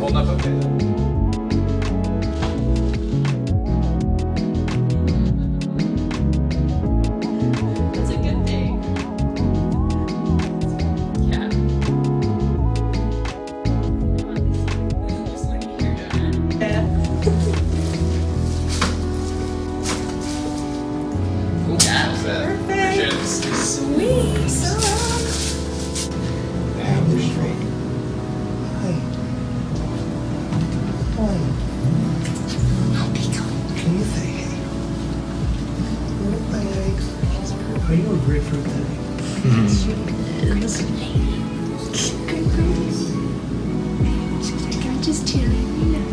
holding up okay then. That's a good thing. Yeah. Just like you're doing it. Yeah. Cool. How's that? Appreciate it. Sweet. So Yeah, we're straight. Hi. Hi. Can you say hey? Hi, Alex. Are you a grapefruit daddy? I'm just chilling, you know.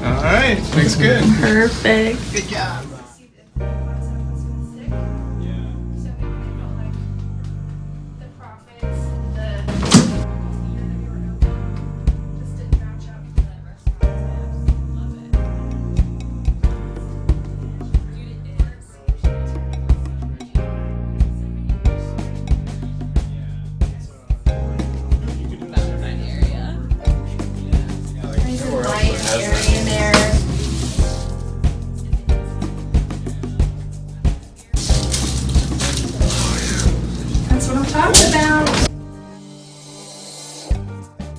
All right. Looks good. perfect. Good job. That's what I'm talking about.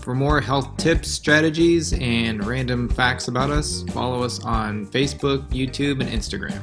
For more health tips, strategies, and random facts about us, follow us on Facebook, YouTube, and Instagram.